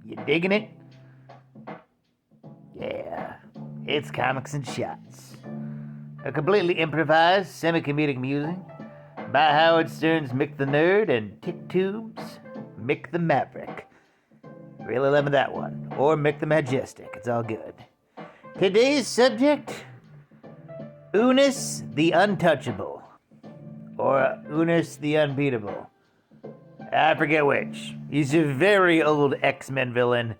You digging it? Yeah, it's comics and shots. A completely improvised, semi-comedic music by Howard Stern's Mick the Nerd and Tit Tube's Mick the Maverick. Really loving that one. Or Mick the Majestic. It's all good. Today's subject, UNUS the Untouchable. Or UNUS the Unbeatable. I forget which. He's a very old X-Men villain,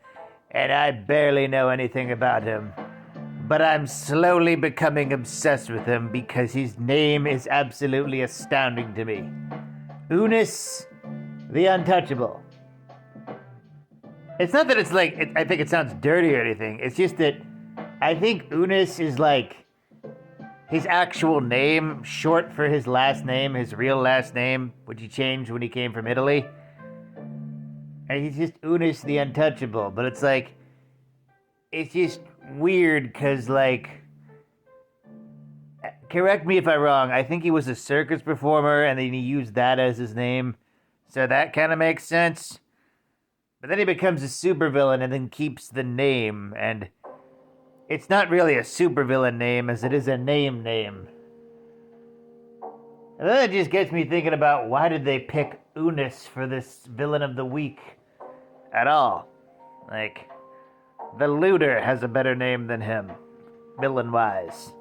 and I barely know anything about him. But I'm slowly becoming obsessed with him because his name is absolutely astounding to me. UNUS the Untouchable. It's not that it's like, I think it sounds dirty or anything. It's just that I think UNUS is like his actual name, short for his last name, his real last name, which he changed when he came from Italy. And he's just UNUS the Untouchable. But it's like, it's just weird because, like, correct me if I'm wrong, I think he was a circus performer and then he used that as his name. So that kind of makes sense. But then he becomes a supervillain and then keeps the name, and it's not really a supervillain name as it is a name. And then it just gets me thinking about why did they pick UNUS for this villain of the week at all? Like, the Looter has a better name than him, villain-wise.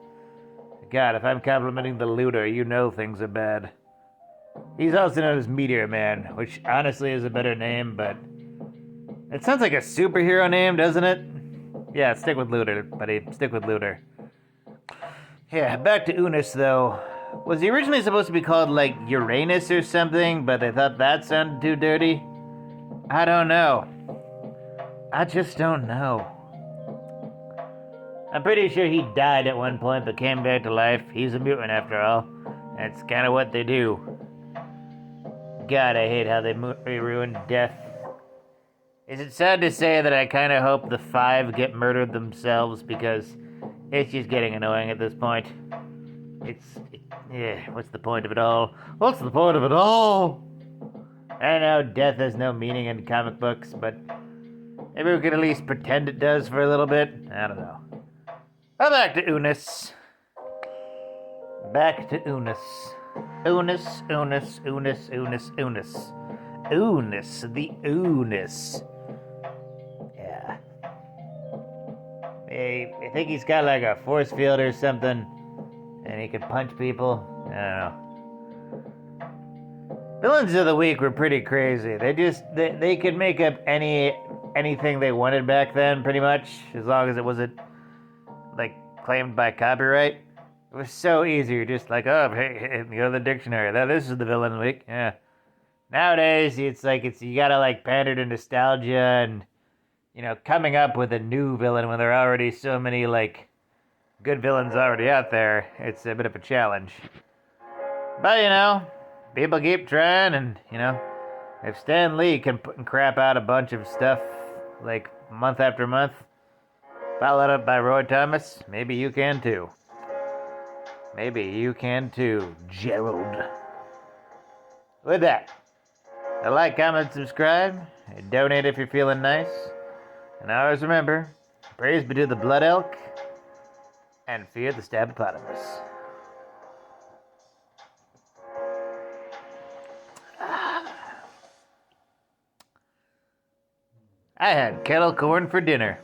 God, if I'm complimenting the Looter, you know things are bad. He's also known as Meteor Man, which honestly is a better name, but it sounds like a superhero name, doesn't it? Yeah, stick with Looter, buddy. Stick with Looter. Yeah, back to UNUS, though. Was he originally supposed to be called, like, URANUS or something, but they thought that sounded too dirty? I don't know. I just don't know. I'm pretty sure he died at one point, but came back to life. He's a mutant, after all. That's kind of what they do. God, I hate how they ruined death. Is it sad to say that I kind of hope the 5 get murdered themselves because it's just getting annoying at this point? What's the point of it all? What's the point of it all? I know death has no meaning in comic books, but maybe we could at least pretend it does for a little bit. I don't know. Well, back to UNUS. Back to UNUS. UNUS, UNUS, UNUS, UNUS, UNUS. UNUS, the UNUS. Yeah. I think he's got like a force field or something, and he can punch people. I don't know. Villains of the week were pretty crazy. They could make up anything they wanted back then, pretty much, as long as it wasn't like claimed by copyright. It was so easy. You're just like, oh, hey, go to the dictionary. This is the villain of the week. Yeah. Nowadays, you gotta like pander to nostalgia and, coming up with a new villain when there are already so many like good villains already out there. It's a bit of a challenge. But people keep trying, and if Stan Lee can crap out a bunch of stuff like month after month, followed up by Roy Thomas, maybe you can too. Maybe you can too, Gerald. With that, like, comment, subscribe, and donate if you're feeling nice. And always remember, praise be to the blood elk, and fear the stabbopotamus. I had kettle corn for dinner.